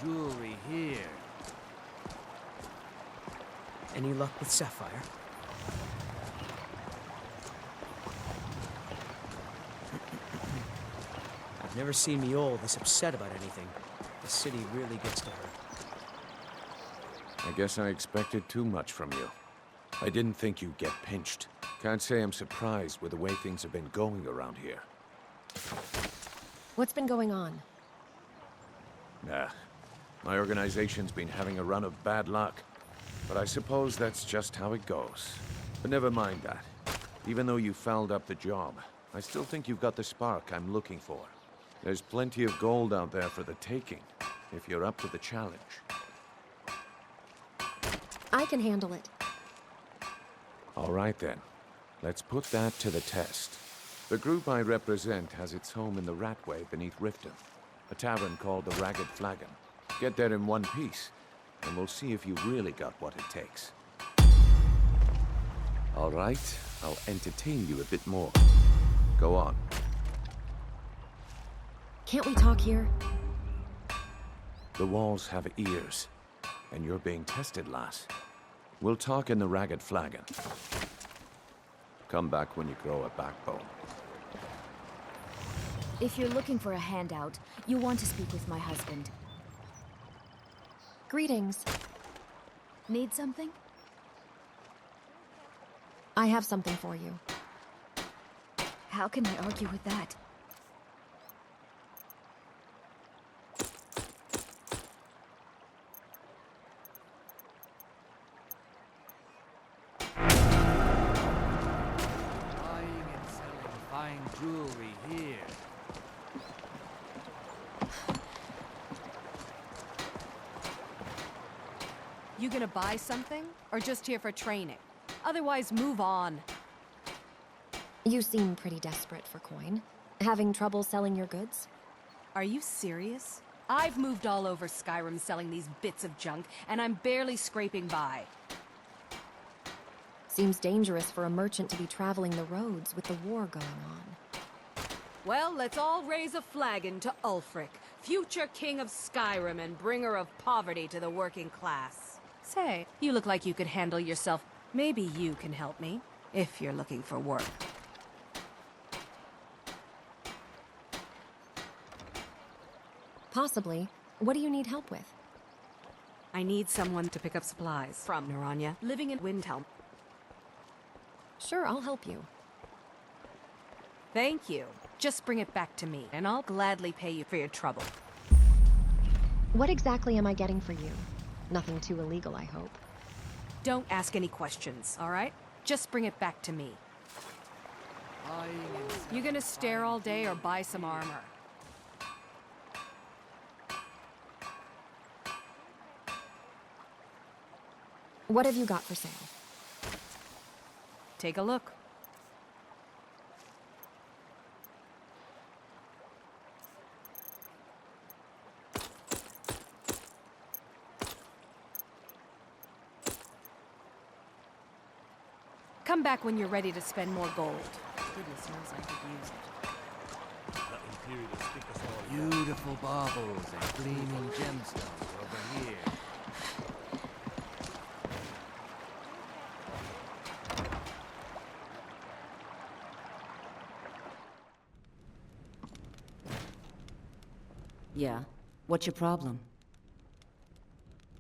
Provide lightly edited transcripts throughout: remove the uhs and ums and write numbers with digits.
jewelry here. Any luck with Sapphire? I've never seen Miol this upset about anything. The city really gets to her. I guess I expected too much from you. I didn't think you'd get pinched. Can't say I'm surprised with the way things have been going around here. What's been going on? Nah. My organization's been having a run of bad luck. But I suppose that's just how it goes. But never mind that. Even though you fouled up the job, I still think you've got the spark I'm looking for. There's plenty of gold out there for the taking, if you're up to the challenge. I can handle it. All right then. Let's put that to the test. The group I represent has its home in the Ratway beneath Riften, a tavern called the Ragged Flagon. Get there in one piece, and we'll see if you really got what it takes. All right, I'll entertain you a bit more. Go on. Can't we talk here? The walls have ears, and you're being tested, lass. We'll talk in the Ragged Flagon. Come back when you grow a backbone. If you're looking for a handout, you want to speak with my husband. Greetings. Need something? I have something for you. How can I argue with that? Buying and selling fine jewelry here. You gonna buy something, or just here for training? Otherwise, move on. You seem pretty desperate for coin. Having trouble selling your goods? Are you serious? I've moved all over Skyrim selling these bits of junk, and I'm barely scraping by. Seems dangerous for a merchant to be traveling the roads with the war going on. Well, let's all raise a flagon to Ulfric, future king of Skyrim and bringer of poverty to the working class. Say, you look like you could handle yourself. Maybe you can help me, if you're looking for work. Possibly. What do you need help with? I need someone to pick up supplies from Naranya, living in Windhelm. Sure, I'll help you. Thank you. Just bring it back to me, and I'll gladly pay you for your trouble. What exactly am I getting for you? Nothing too illegal, I hope. Don't ask any questions, all right? Just bring it back to me. You gonna stare all day or buy some armor? What have you got for sale? Take a look. Come back when you're ready to spend more gold. Goodness knows I could use it. Beautiful baubles and gleaming gemstones over here. Yeah? What's your problem?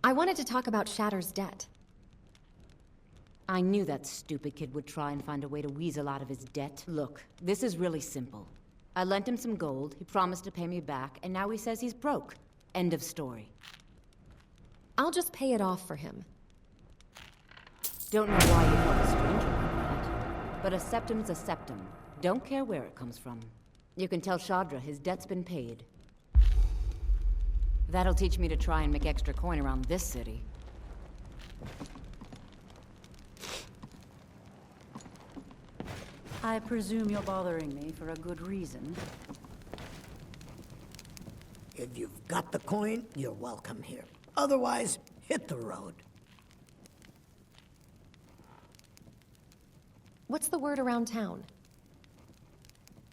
I wanted to talk about Shatter's debt. I knew that stupid kid would try and find a way to weasel out of his debt. Look, this is really simple. I lent him some gold, he promised to pay me back, and now he says he's broke. End of story. I'll just pay it off for him. Don't know why you'd help a stranger like that. But a septum's a septum. Don't care where it comes from. You can tell Shadra his debt's been paid. That'll teach me to try and make extra coin around this city. I presume you're bothering me for a good reason. If you've got the coin, you're welcome here. Otherwise, hit the road. What's the word around town?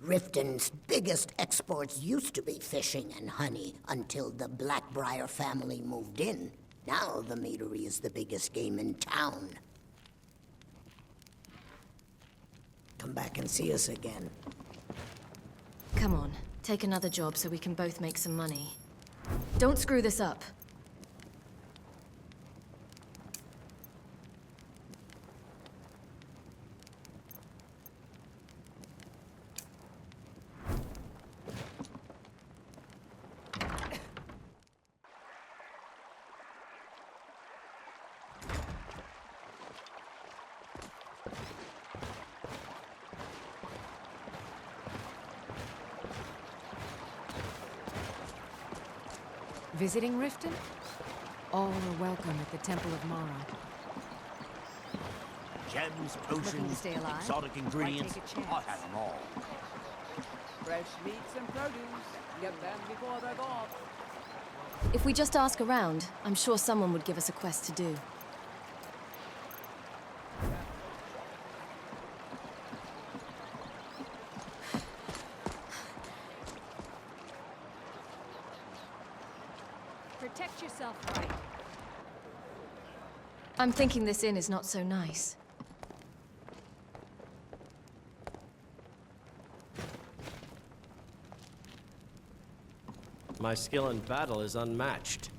Riften's biggest exports used to be fishing and honey until the Blackbriar family moved in. Now the meadery is the biggest game in town. Come back and see us again. Come on, take another job so we can both make some money. Don't screw this up. Visiting Riften? All are welcome at the Temple of Mara. Gems, Looking to potions, stay alive? exotic ingredients. Might take a I chance. have them all. Fresh meats and produce. Get them before they're gone. If we just ask around, I'm sure someone would give us a quest to do. Protect yourself right. I'm thinking this inn is not so nice. My skill in battle is unmatched.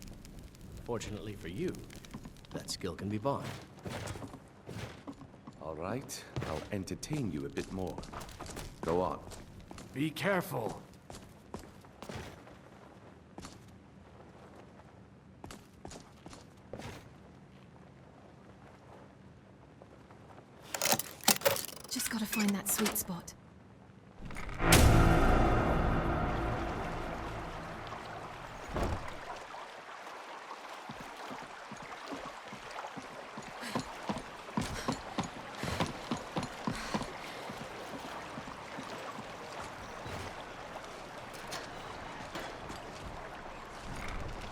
Fortunately for you, that skill can be bought. All right, I'll entertain you a bit more. Go on. Be careful. Just gotta find that sweet spot.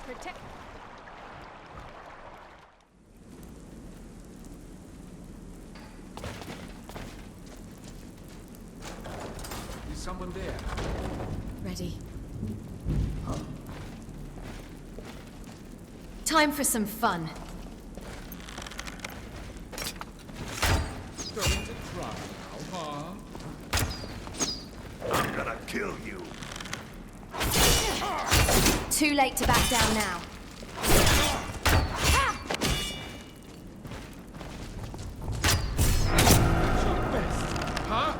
Protect. Is someone there? Ready. Time for some fun. Going to try now, huh? I'm gonna kill you. Too late to back down now. Huh?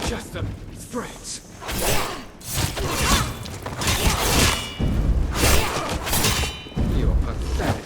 Just a threat. You're pathetic.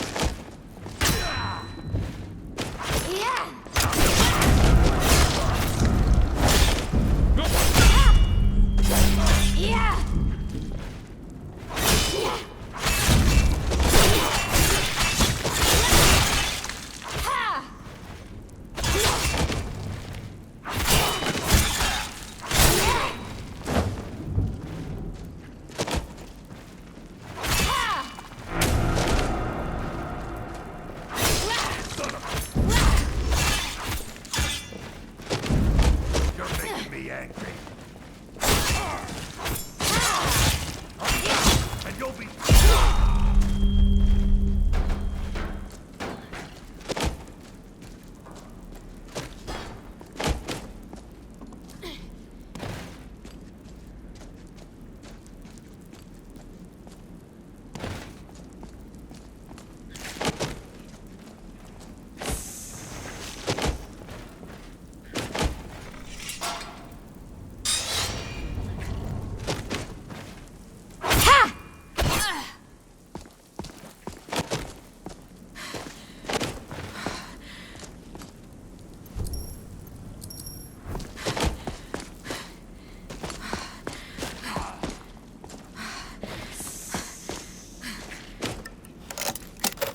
You're making me angry. And you'll be...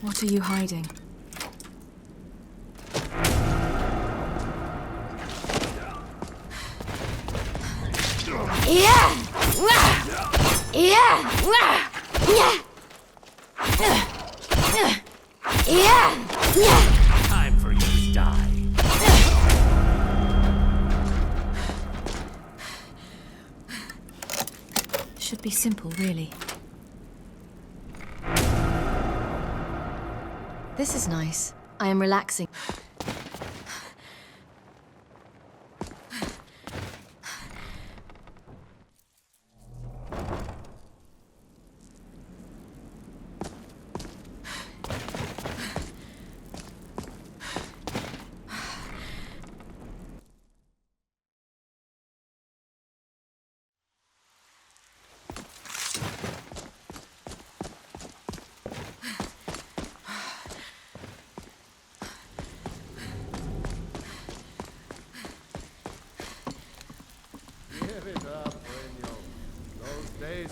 What are you hiding? Time for you to die. should be simple, really. This is nice. I am relaxing.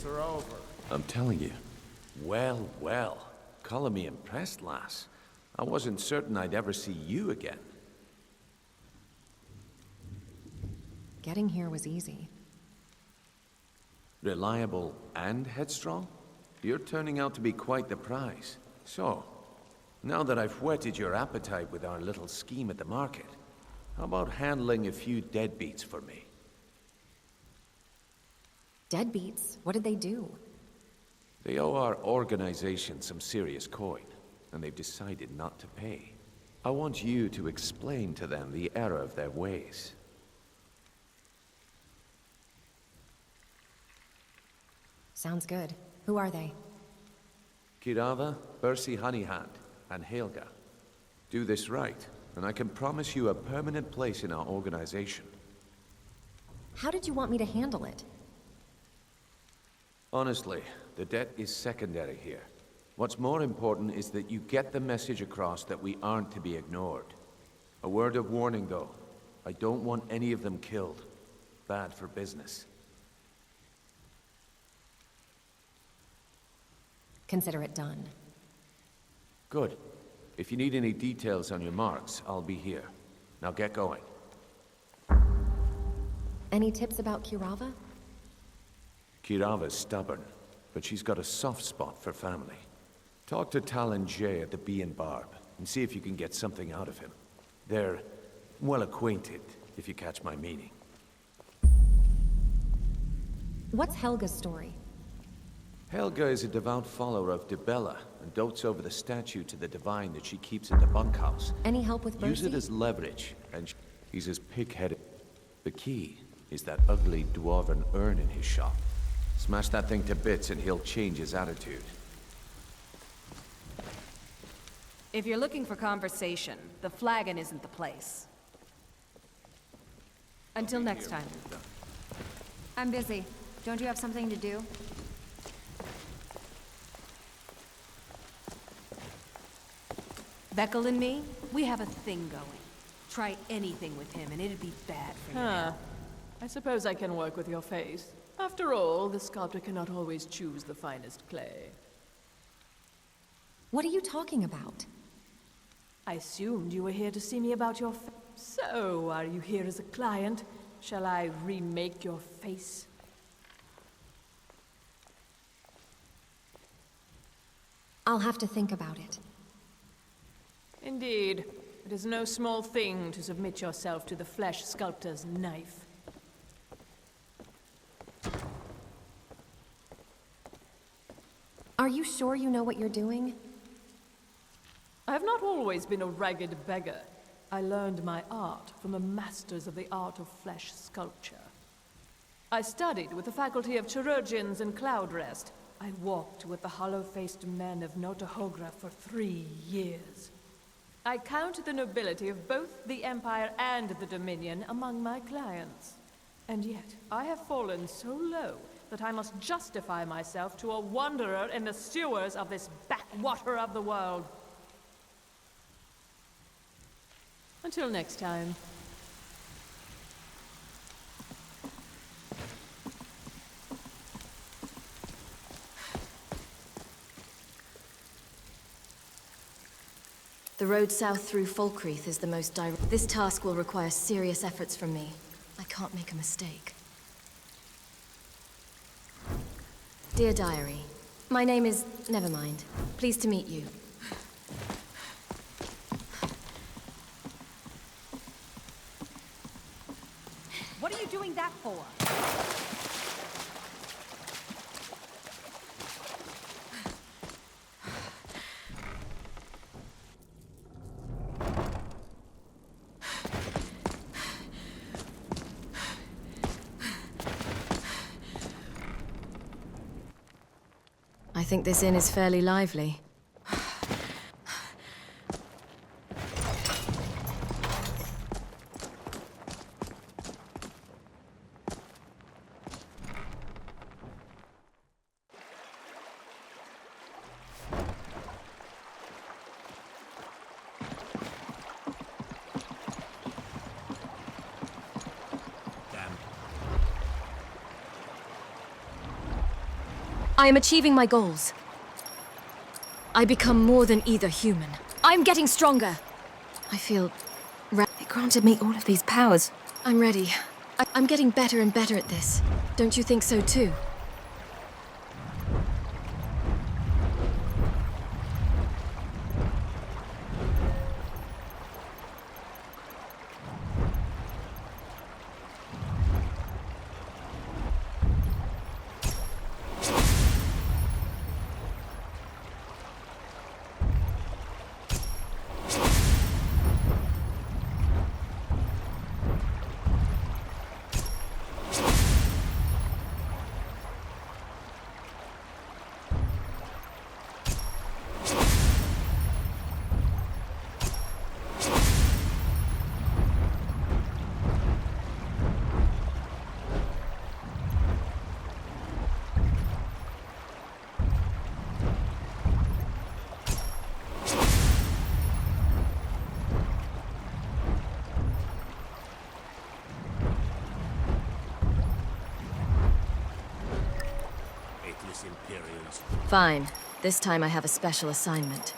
Are over. I'm telling you. Well, well. Color me impressed, lass. I wasn't certain I'd ever see you again. Getting here was easy. Reliable and headstrong? You're turning out to be quite the prize. So, now that I've whetted your appetite with our little scheme at the market, how about handling a few deadbeats for me? Deadbeats? What did they do? They owe our organization some serious coin, and they've decided not to pay. I want you to explain to them the error of their ways. Sounds good. Who are they? Kirava, Bersi Honeyhand, and Helga. Do this right, and I can promise you a permanent place in our organization. How did you want me to handle it? Honestly, the debt is secondary here. What's more important is that you get the message across that we aren't to be ignored. A word of warning, though. I don't want any of them killed. Bad for business. Consider it done. Good. If you need any details on your marks, I'll be here. Now get going. Any tips about Kirava? Kirava's stubborn, but she's got a soft spot for family. Talk to Talon Jay at the Bee and Barb, and see if you can get something out of him. They're well acquainted, if you catch my meaning. What's Helga's story? Helga is a devout follower of Dibella, and dotes over the statue to the divine that she keeps in the bunkhouse. Any help with Bersi? Use it as leverage, and he's as pig-headed. The key is that ugly dwarven urn in his shop. Smash that thing to bits and he'll change his attitude. If you're looking for conversation, the flagon isn't the place. Until next time. I'm busy. Don't you have something to do? Beckel and me, we have a thing going. Try anything with him and it'd be bad for you. Huh. I suppose I can work with your face. After all, the sculptor cannot always choose the finest clay. What are you talking about? I assumed you were here to see me about your So, are you here as a client? Shall I remake your face? I'll have to think about it. Indeed. It is no small thing to submit yourself to the flesh sculptor's knife. Are you sure you know what you're doing? I have not always been a ragged beggar. I learned my art from the masters of the art of flesh sculpture. I studied with the faculty of chirurgeons and Cloudrest. I walked with the hollow-faced men of Notahogra for 3 years. I count the nobility of both the Empire and the Dominion among my clients. And yet, I have fallen so low that I must justify myself to a wanderer in the sewers of this backwater of the world. Until next time. The road south through Falkreath is the most direct. This task will require serious efforts from me. I can't make a mistake. Dear Diary, my name is... never mind. Pleased to meet you. What are you doing that for? I think this inn is fairly lively. I am achieving my goals. I become more than either human. I'm getting stronger. I feel... It granted me all of these powers. I'm ready. I'm getting better and better at this. Don't you think so too? Fine. This time I have a special assignment.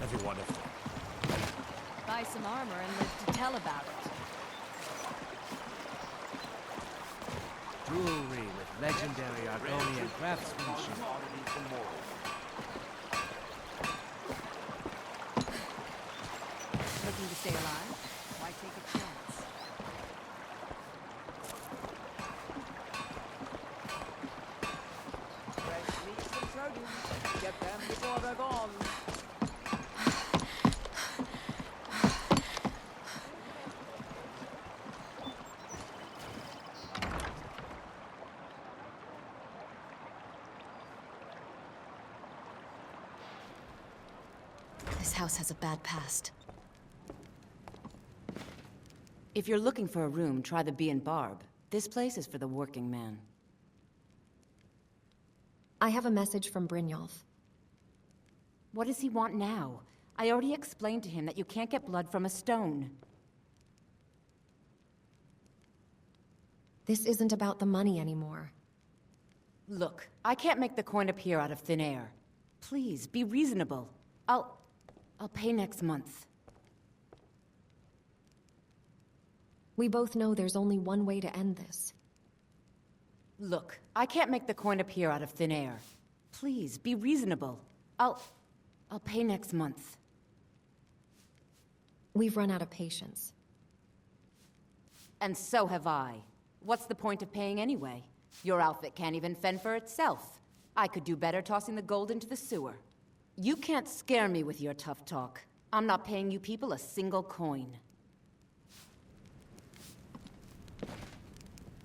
Every one of them. Buy some armor and live to tell about it. Jewelry with legendary Argonian craftsmanship. Looking to stay alive? Why take a chance? Get them before they're gone. This house has a bad past. If you're looking for a room, try the Bee and Barb. This place is for the working man. I have a message from Brynjolf. What does he want now? I already explained to him that you can't get blood from a stone. This isn't about the money anymore. Look, I can't make the coin appear out of thin air. Please, be reasonable. I'll pay next month. We both know there's only one way to end this. Look, I can't make the coin appear out of thin air. Please, be reasonable. I'll pay next month. We've run out of patience. And so have I. What's the point of paying anyway? Your outfit can't even fend for itself. I could do better tossing the gold into the sewer. You can't scare me with your tough talk. I'm not paying you people a single coin.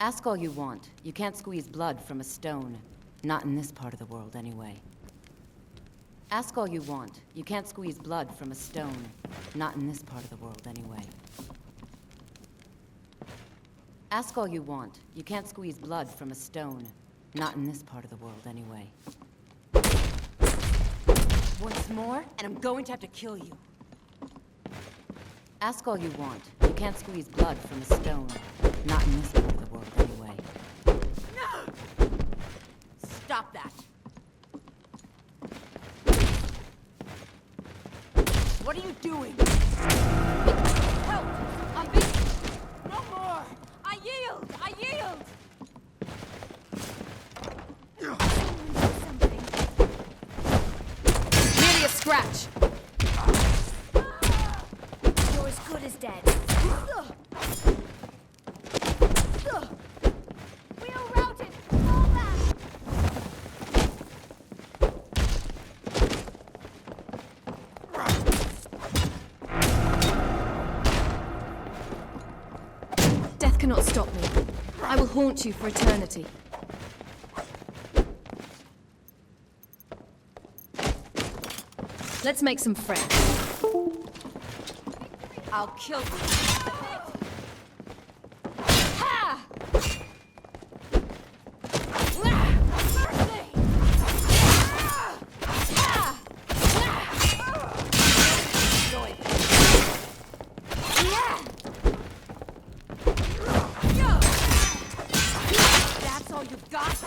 Ask all you want. You can't squeeze blood from a stone. Not in this part of the world, anyway. Ask all you want. You can't squeeze blood from a stone. Not in this part of the world, anyway. Ask all you want. You can't squeeze blood from a stone. Not in this part of the world, anyway. Once more, and I'm going to have to kill you. Ask all you want. You can't squeeze blood from a stone. Not in this part of the world, anyway. No! Stop that! What are you doing? Help! I'm being... No more! I yield! I yield! Merely a scratch! You're as good as dead. We are routed! Fall back! Death cannot stop me. I will haunt you for eternity. Let's make some friends. I'll kill you. Ha! That's all you've got?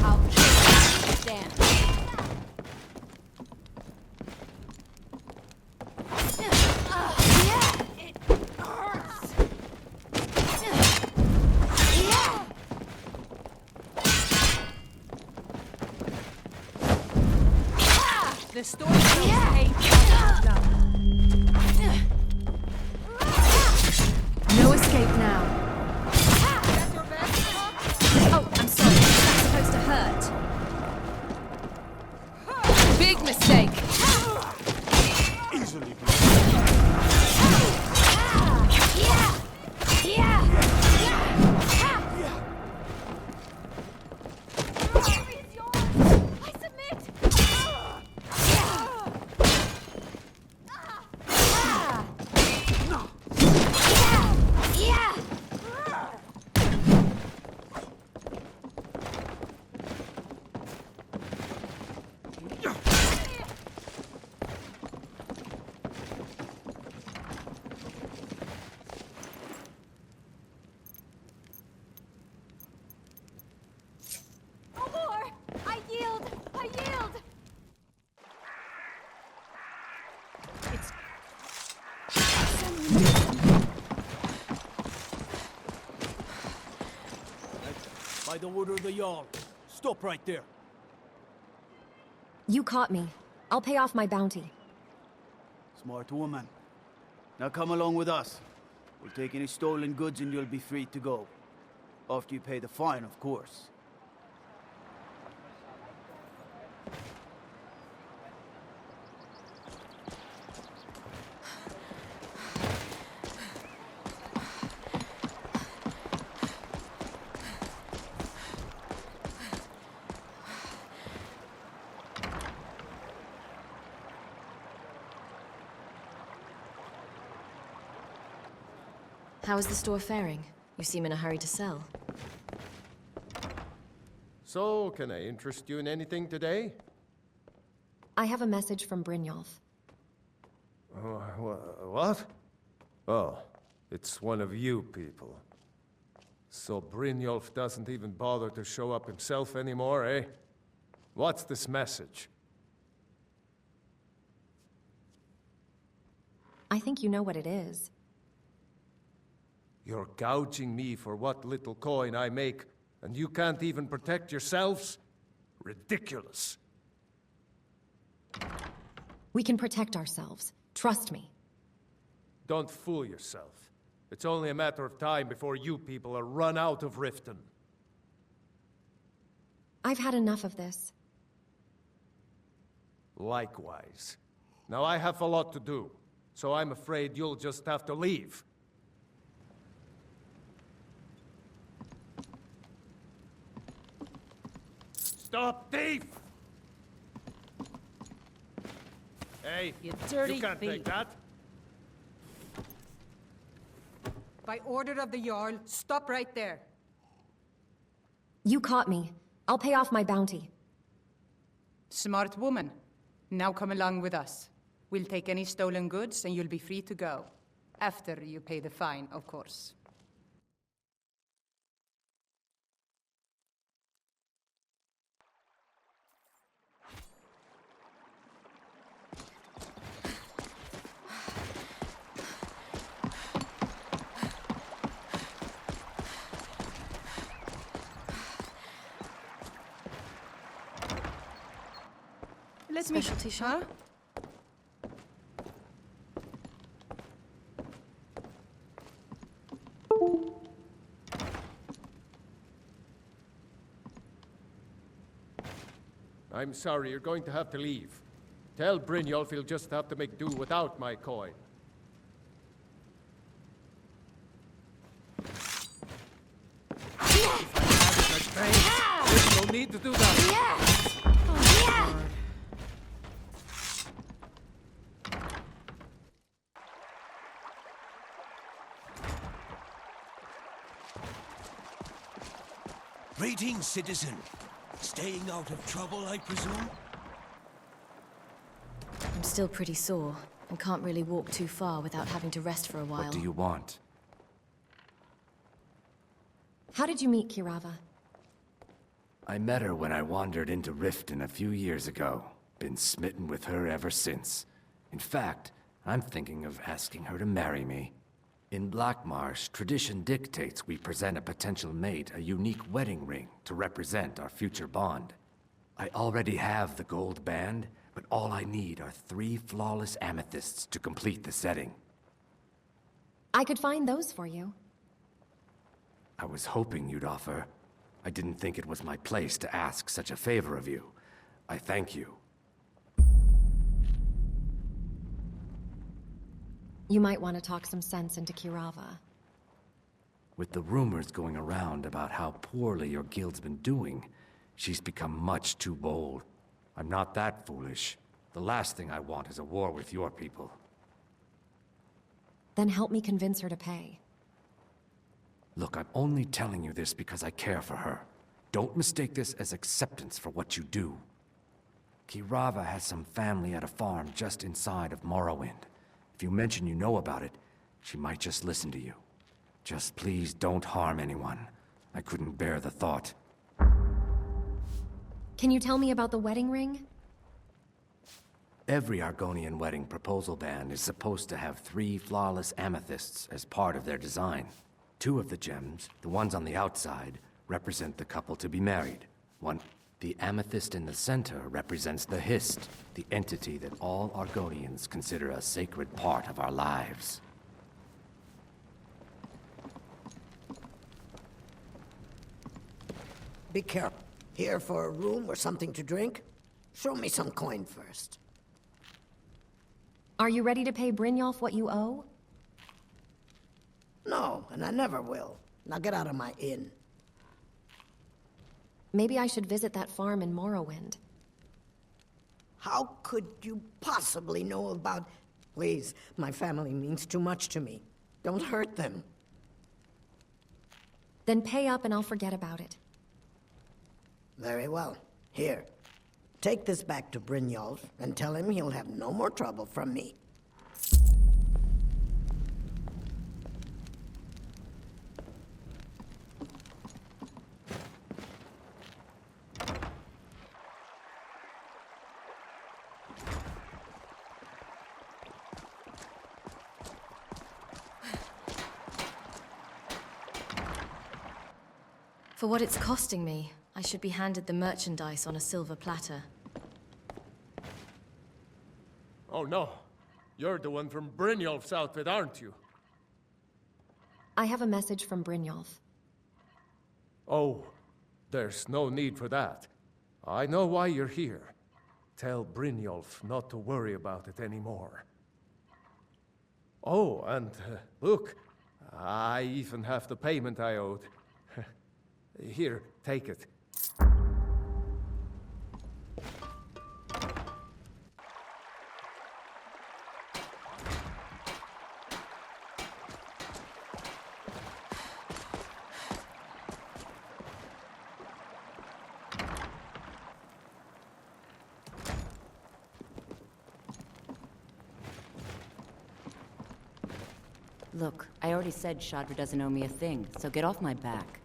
I'll kill you. Stand. The storm hate No escape now. Oh, I'm sorry. That's supposed to hurt. Big mistake. Easily by the order of the Jarl. Stop right there. You caught me. I'll pay off my bounty. Smart woman. Now come along with us. We'll take any stolen goods and you'll be free to go. After you pay the fine, of course. How is the store faring? You seem in a hurry to sell. So, can I interest you in anything today? I have a message from Brynjolf. What? Oh, it's one of you people. So Brynjolf doesn't even bother to show up himself anymore, eh? What's this message? I think you know what it is. You're gouging me for what little coin I make, and you can't even protect yourselves? Ridiculous. We can protect ourselves. Trust me. Don't fool yourself. It's only a matter of time before you people are run out of Riften. I've had enough of this. Likewise. Now I have a lot to do, so I'm afraid you'll just have to leave. Stop, thief! Hey, You dirty you can't thief. take that. By order of the Jarl, stop right there. You caught me. I'll pay off my bounty. Smart woman. Now come along with us. We'll take any stolen goods and you'll be free to go. After you pay the fine, of course. Specialty shop? I'm sorry, you're going to have to leave. Tell Brynjolf he'll just have to make do without my coin. need to do that. Yeah! Yeah! Greetings, citizen. Staying out of trouble, I presume? I'm still pretty sore, and can't really walk too far without having to rest for a while. What do you want? How did you meet Kirava? I met her when I wandered into Riften a few years ago. Been smitten with her ever since. In fact, I'm thinking of asking her to marry me. In Black Marsh, tradition dictates we present a potential mate a unique wedding ring to represent our future bond. I already have the gold band, but all I need are 3 flawless amethysts to complete the setting. I could find those for you. I was hoping you'd offer. I didn't think it was my place to ask such a favor of you. I thank you. You might want to talk some sense into Kirava. With the rumors going around about how poorly your guild's been doing, she's become much too bold. I'm not that foolish. The last thing I want is a war with your people. Then help me convince her to pay. Look, I'm only telling you this because I care for her. Don't mistake this as acceptance for what you do. Kirava has some family at a farm just inside of Morrowind. If you mention you know about it, she might just listen to you. Just please don't harm anyone. I couldn't bear the thought. Can you tell me about the wedding ring? Every Argonian wedding proposal band is supposed to have 3 flawless amethysts as part of their design. 2 of the gems, the ones on the outside, represent the couple to be married. The amethyst in the center represents the Hist, the entity that all Argonians consider a sacred part of our lives. Be careful. Here for a room or something to drink? Show me some coin first. Are you ready to pay Brynjolf what you owe? No, and I never will. Now get out of my inn. Maybe I should visit that farm in Morrowind. How could you possibly know about... Please, my family means too much to me. Don't hurt them. Then pay up and I'll forget about it. Very well. Here. Take this back to Brynjolf and tell him he'll have no more trouble from me. For what it's costing me, I should be handed the merchandise on a silver platter. Oh no. You're the one from Brynjolf's outfit, aren't you? I have a message from Brynjolf. Oh, there's no need for that. I know why you're here. Tell Brynjolf not to worry about it anymore. Oh, and look, I even have the payment I owed. Here, take it. Look, I already said Shadra doesn't owe me a thing, so get off my back.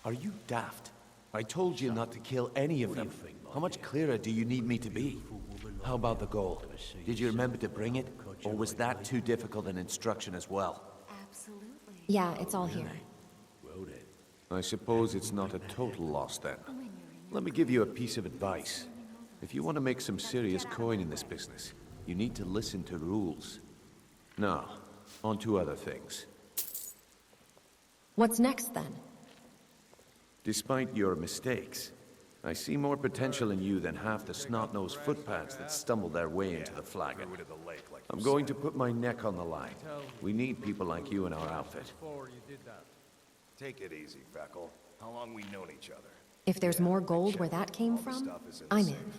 Are you daft? I told you not to kill any of them. How much clearer do you need me to be? How about the gold? Did you remember to bring it? Or was that too difficult an instruction as well? Yeah, it's all here. I suppose it's not a total loss then. Let me give you a piece of advice. If you want to make some serious coin in this business, you need to listen to rules. Now, on to other things. What's next, then? Despite your mistakes, I see more potential in you than half the snot-nosed footpads that stumble their way into the flagon. I'm going to put my neck on the line. We need people like you in our outfit. Take it easy, Feckle. How long we known each other? If there's more gold where that came from, I'm in.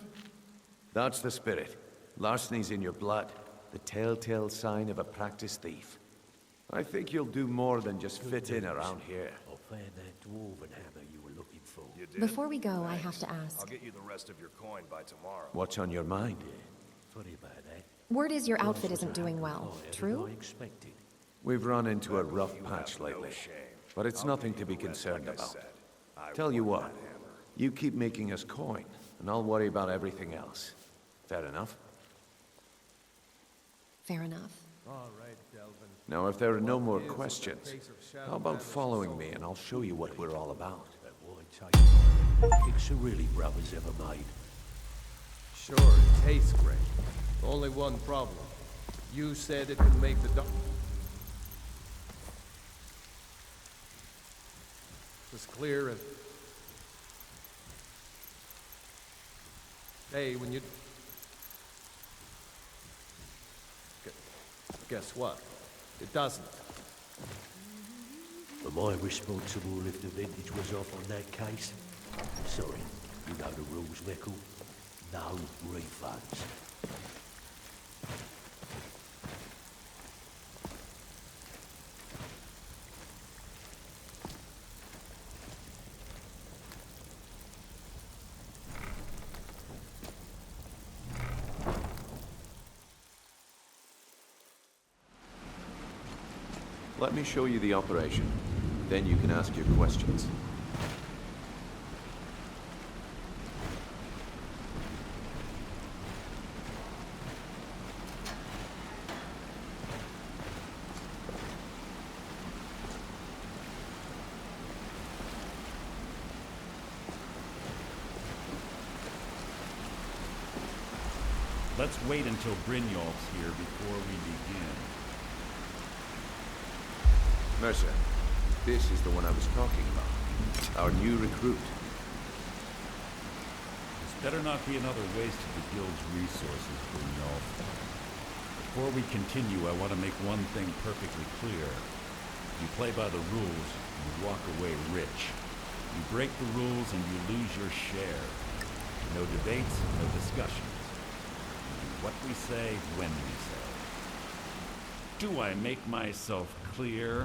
That's the spirit. Larceny's in your blood. The telltale sign of a practiced thief. I think you'll do more than just fit in around here. I'll find that dwarven hammer you were looking for. Before we go, I have to ask. I'll get you the rest of your coin by tomorrow. What's on your mind? Funny about that. Word is your outfit isn't doing well. True? We've run into a rough patch lately, but it's nothing to be concerned about. Tell you what, you keep making us coin, and I'll worry about everything else. Fair enough? Fair enough. All right, Delvin. Now, if there are no more questions, how about following me and I'll show you what we're all about? It's a really brothers ever made. Sure, it tastes great. Only one problem. You said it could make the dough. Was clear and... Hey, when you... Guess what? It doesn't. Am I responsible if the vintage was off on that case? Sorry, you know the rules, Mickle. No refunds. Let me show you the operation. Then you can ask your questions. Let's wait until Brynjolf's here before we begin. Mercer, this is the one I was talking about. Our new recruit. This better not be another waste of the guild's resources, Brynjolf. Before we continue, I want to make one thing perfectly clear. You play by the rules, you walk away rich. You break the rules and you lose your share. No debates, no discussions. What we say, when we say. Do I make myself clear?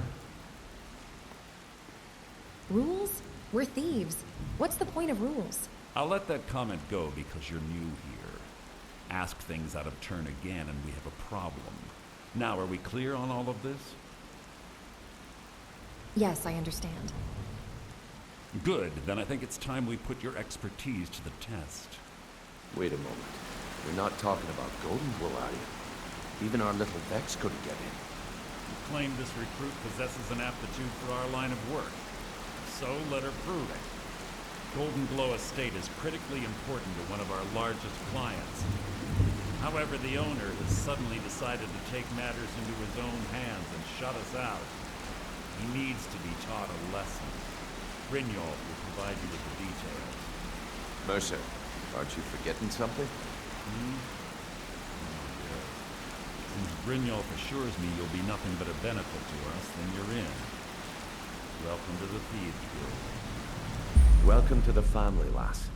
Rules? We're thieves. What's the point of rules? I'll let that comment go because you're new here. Ask things out of turn again and we have a problem. Now, are we clear on all of this? Yes, I understand. Good. Then I think it's time we put your expertise to the test. Wait a moment. You're not talking about Goldenglow, are you? Even our little Vex couldn't get in. You claim this recruit possesses an aptitude for our line of work. So let her prove it. Goldenglow Estate is critically important to one of our largest clients. However, the owner has suddenly decided to take matters into his own hands and shut us out. He needs to be taught a lesson. Brynjolf will provide you with the details. Mercer, aren't you forgetting something? Since Brynjolf assures me you'll be nothing but a benefit to us, then you're in. Welcome to the Thieves Guild. Welcome to the family, lass.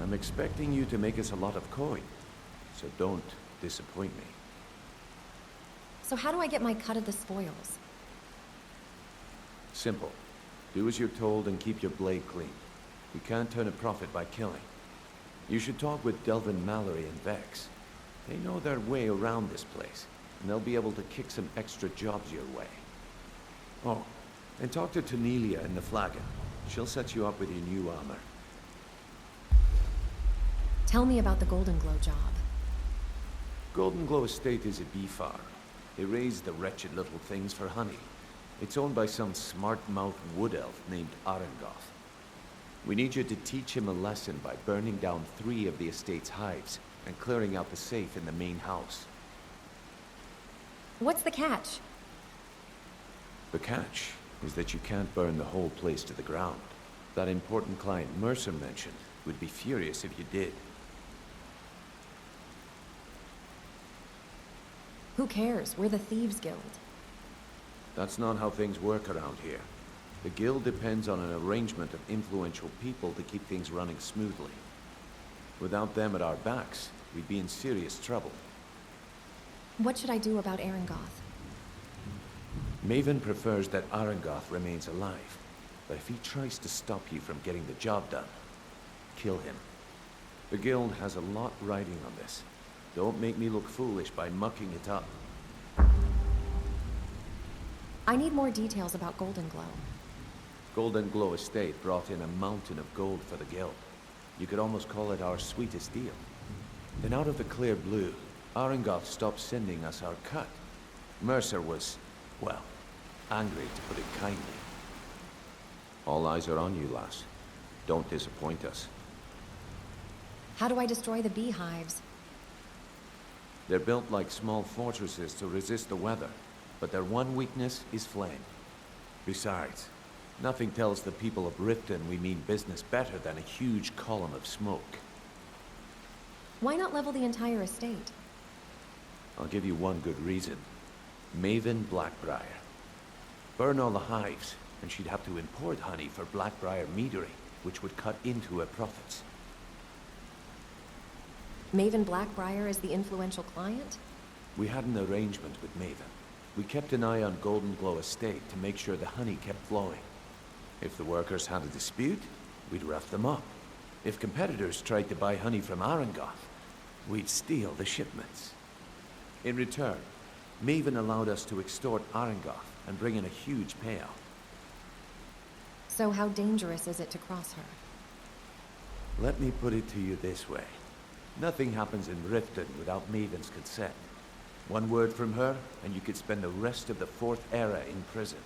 I'm expecting you to make us a lot of coin, so don't disappoint me. So how do I get my cut of the spoils? Simple. Do as you're told and keep your blade clean. You can't turn a profit by killing. You should talk with Delvin Mallory and Vex. They know their way around this place, and they'll be able to kick some extra jobs your way. Oh, and talk to Tanelia in the Flagon. She'll set you up with your new armor. Tell me about the Goldenglow job. Goldenglow Estate is a bee farm. They raise the wretched little things for honey. It's owned by some smart-mouthed wood elf named Arengoth. We need you to teach him a lesson by burning down 3 of the estate's hives and clearing out the safe in the main house. What's the catch? The catch is that you can't burn the whole place to the ground. That important client Mercer mentioned would be furious if you did. Who cares? We're the Thieves Guild. That's not how things work around here. The guild depends on an arrangement of influential people to keep things running smoothly. Without them at our backs, we'd be in serious trouble. What should I do about Arengoth? Maven prefers that Arengoth remains alive, but if he tries to stop you from getting the job done, kill him. The guild has a lot riding on this. Don't make me look foolish by mucking it up. I need more details about Goldenglow. Goldenglow Estate brought in a mountain of gold for the guild. You could almost call it our sweetest deal. Then out of the clear blue, Arengoth stopped sending us our cut. Mercer was, well, angry to put it kindly. All eyes are on you, lass. Don't disappoint us. How do I destroy the beehives? They're built like small fortresses to resist the weather, but their one weakness is flame. Besides, nothing tells the people of Riften we mean business better than a huge column of smoke. Why not level the entire estate? I'll give you one good reason. Maven Blackbriar. Burn all the hives, and she'd have to import honey for Blackbriar meadery, which would cut into her profits. Maven Blackbriar is the influential client? We had an arrangement with Maven. We kept an eye on Goldenglow Estate to make sure the honey kept flowing. If the workers had a dispute, we'd rough them up. If competitors tried to buy honey from Arengoth, we'd steal the shipments. In return, Maven allowed us to extort Arengoth and bring in a huge payout. So how dangerous is it to cross her? Let me put it to you this way. Nothing happens in Riften without Maven's consent. One word from her, and you could spend the rest of the 4th era in prison.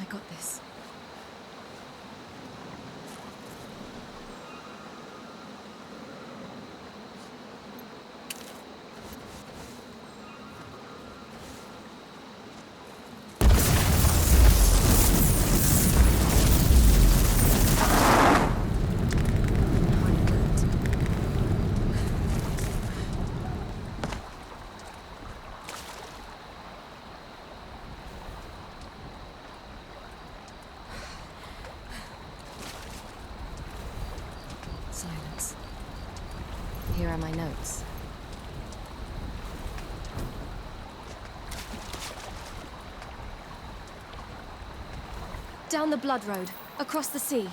Got this. Silence. Here are my notes. Down the Blood Road, across the sea.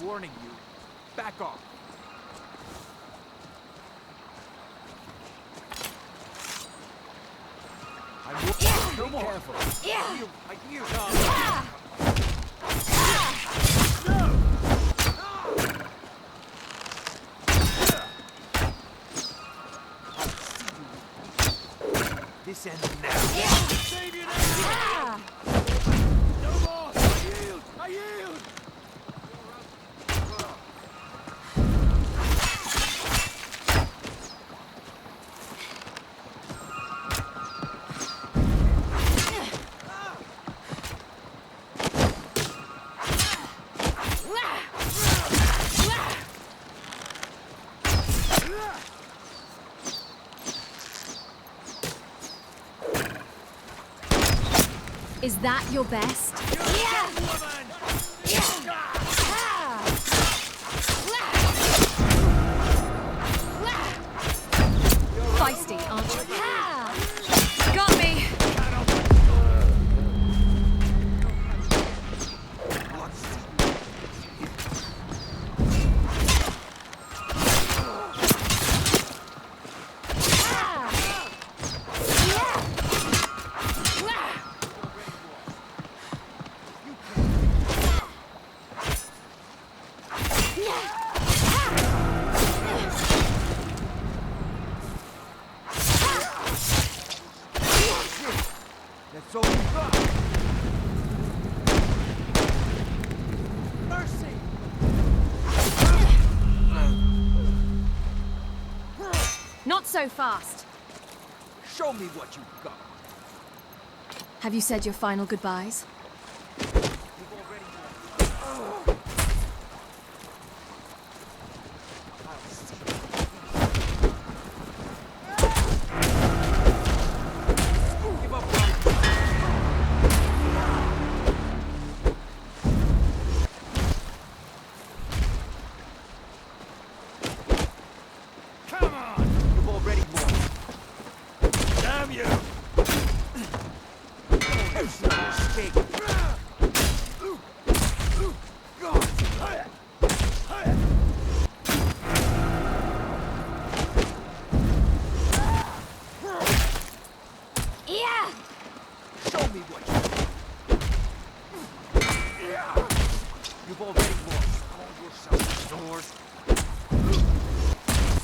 warning you. Back off. No more. Careful. Yeah. You. This ends now. Save you now. No more. I yield. Is that your best? Feisty, aren't you? Got me! That's all you got. Mercy. Not so fast. Show me what you got. Have you said your final goodbyes?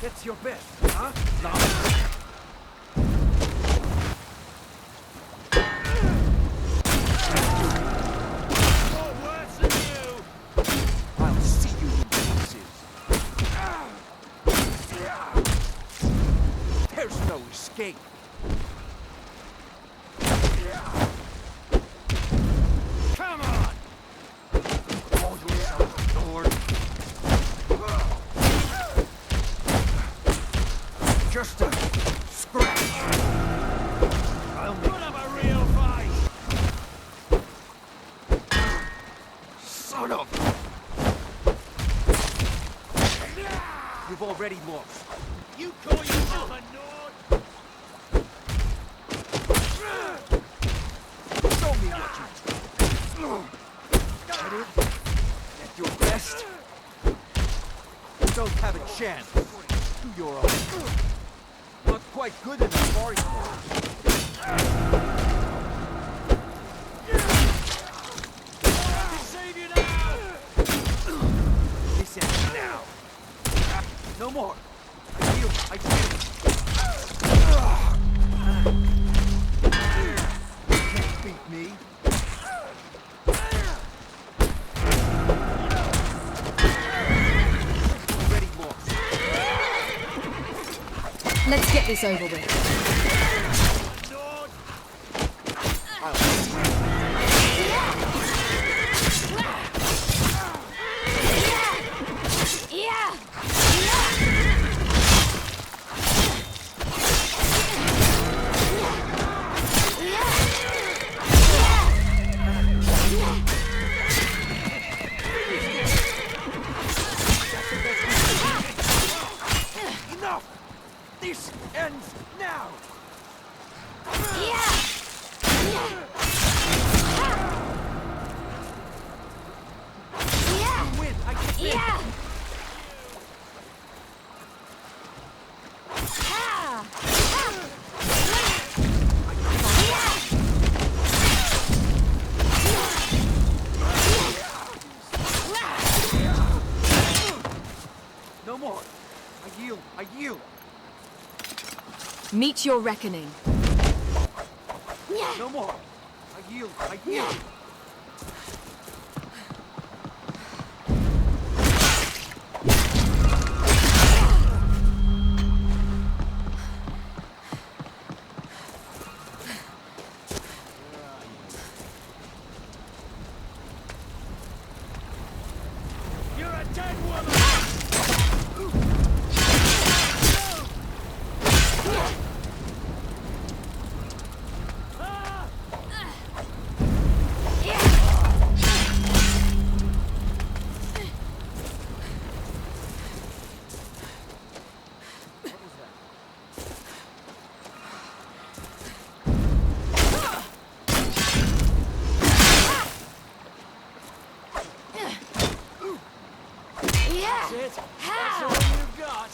That's your best, huh? Worse than you! I'll see you in pieces. There's no escape. Come on! Call yourself Lord. Just a scratch. I'll put up a real fight. Son of... You've already lost. You call yourself a Nord? Show me what you... That it? At your best? You don't have a chance. Do your own. Not quite good enough, are you? Save you now! This ends now. No more. I feel. You can't beat me. Already lost. Let's get this over with. This ends now! Win! I can win! No more! I yield! I yield! Meet your reckoning. No more! I yield! I yield! You're a dead woman! That's it! That's all you've got!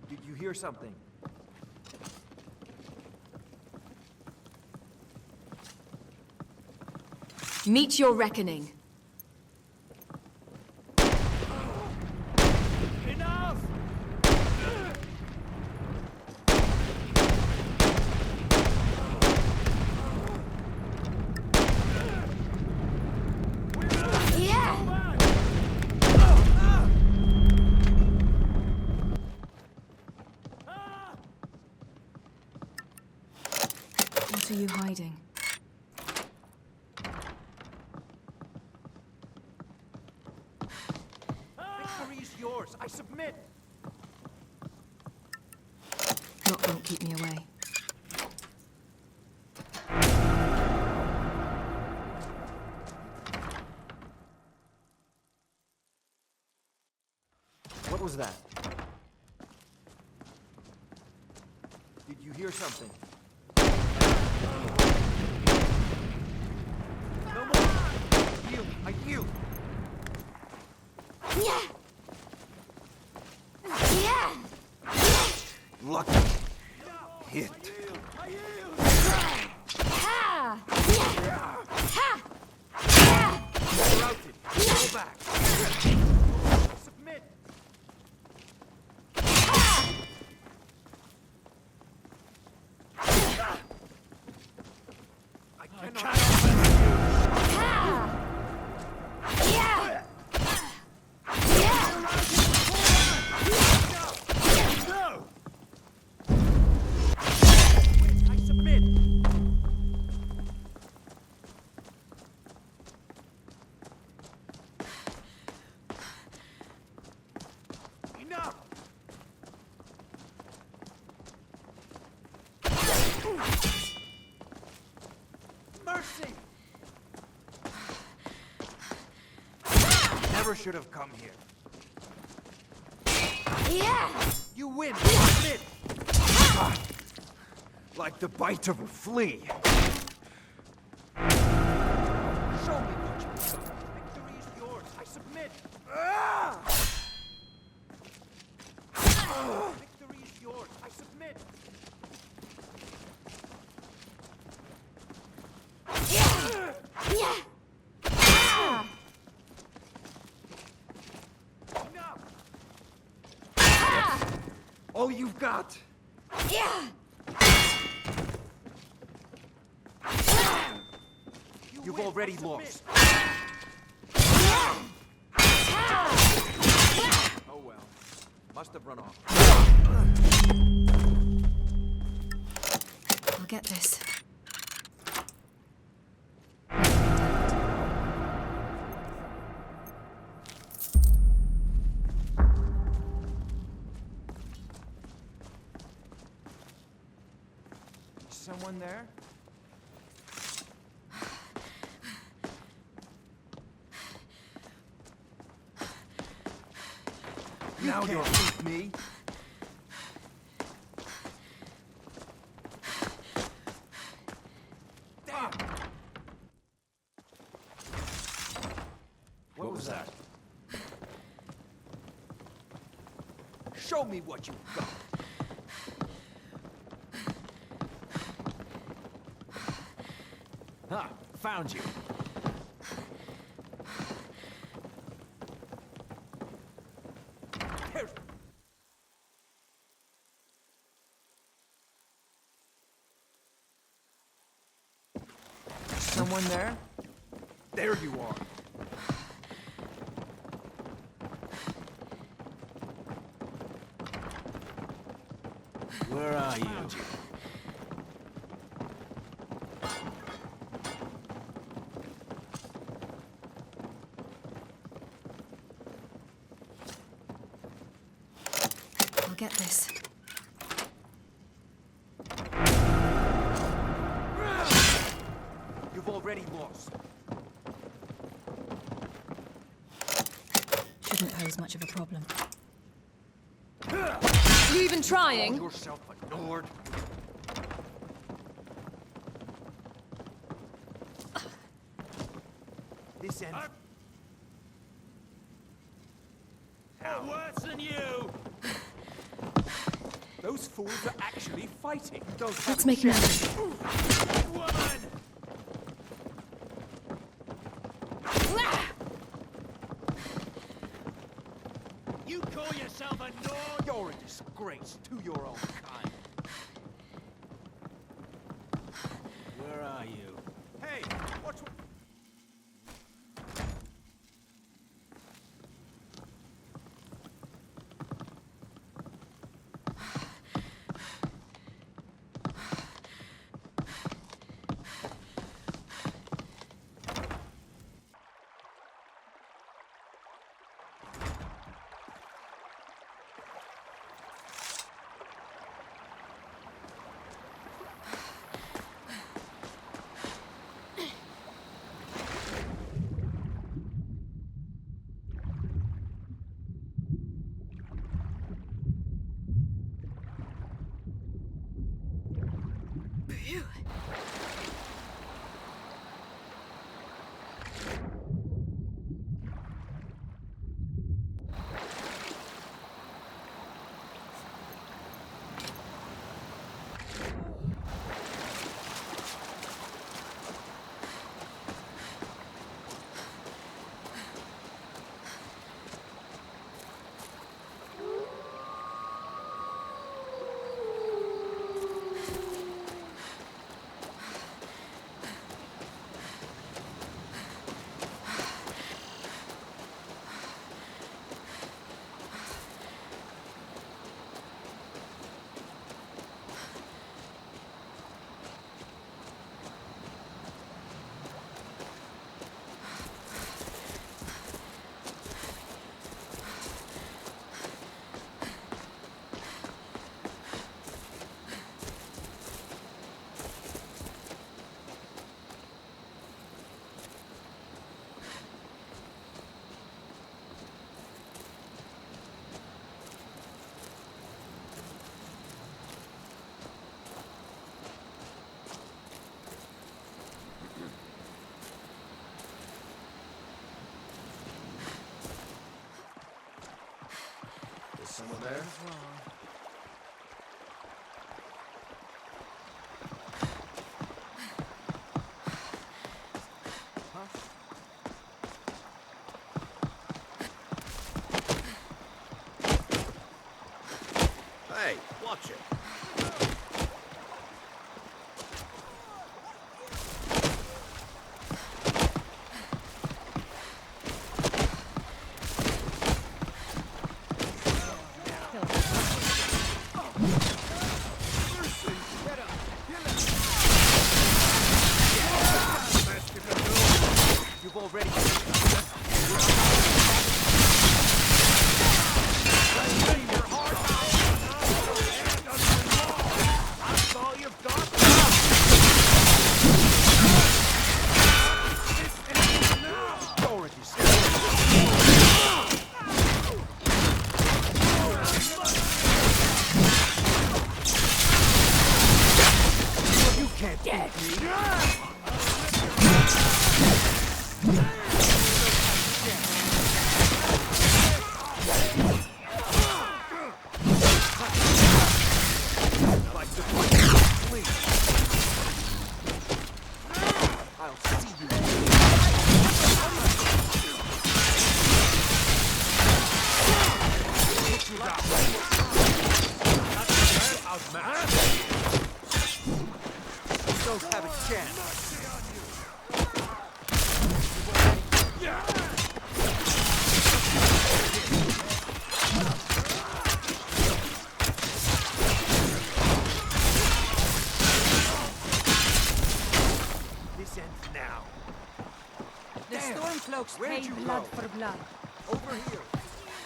Did you hear something? Meet your reckoning. Enough! What are you hiding? Victory is yours. I submit. Not won't keep me away. What was that? Did you hear something? No more! Yield! I yield! Lucky. Hit. Routed. Go back. Submit. I cannot. never should have come here. Yeah! You win! Admit! Like the bite of a flea. Show me what you got. Victory is yours. I submit. Victory is yours. I submit. Yeah! All you've got. Yeah! You've already lost. Oh well. Must have run off. I'll get this. Someone there? Now you're with me. Damn. What was that? Show me what you got. Ha! Found you. Someone there? There you are. Where are you? I'll get this. You've already lost. Shouldn't pose much of a problem. You even trying? Call yourself a Nord. This ends. I'm worse than you. Those fools are actually fighting. Let's make noise. Woman! You call yourself a Nord? You're a disgrace to your own kind. Where are you? Hey, watch what... Someone there? Hey, watch it. You've already... You can't get me! I'll see you. Don't have a chance. This ends now. The Stormcloaks Where'd pay you blood go? for blood. Over here.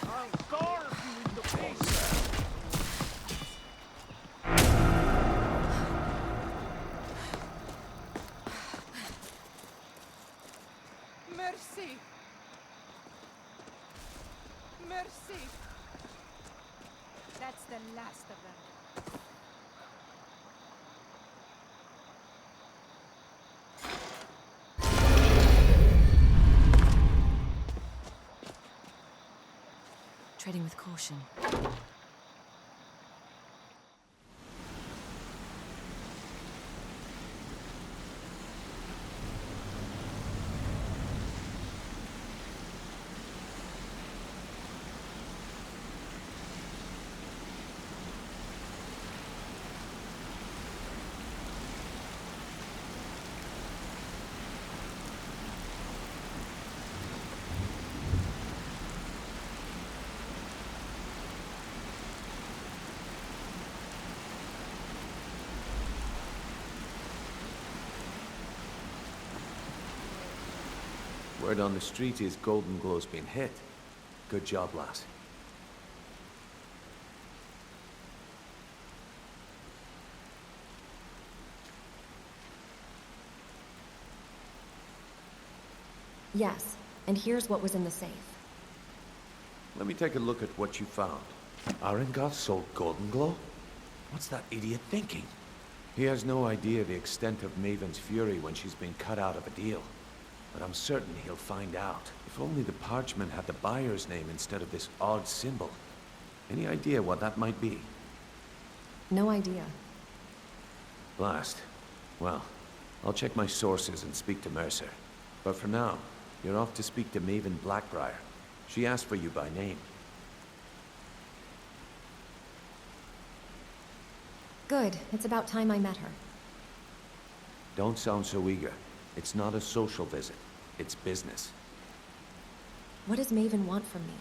I'll carve you in the face. Mercy! Mercy! That's the last of them. Treading with caution. Word on the street is Goldenglow's been hit. Good job, lass. Yes, and here's what was in the safe. Let me take a look at what you found. Arengoth sold Goldenglow? What's that idiot thinking? He has no idea the extent of Maven's fury when she's been cut out of a deal. But I'm certain he'll find out. If only the parchment had the buyer's name instead of this odd symbol. Any idea what that might be? No idea. Blast. Well, I'll check my sources and speak to Mercer. But for now, you're off to speak to Maven Blackbriar. She asked for you by name. Good. It's about time I met her. Don't sound so eager. It's not a social visit. It's business. What does Maven want from me?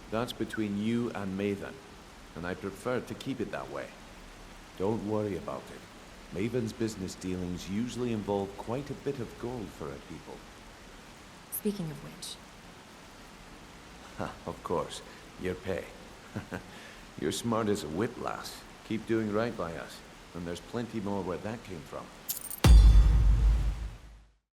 That's between you and Maven, and I prefer to keep it that way. Don't worry about it. Maven's business dealings usually involve quite a bit of gold for her people. Speaking of which... Ha, of course. Your pay. You're smart as a whip, lass. Keep doing right by us, and there's plenty more where that came from.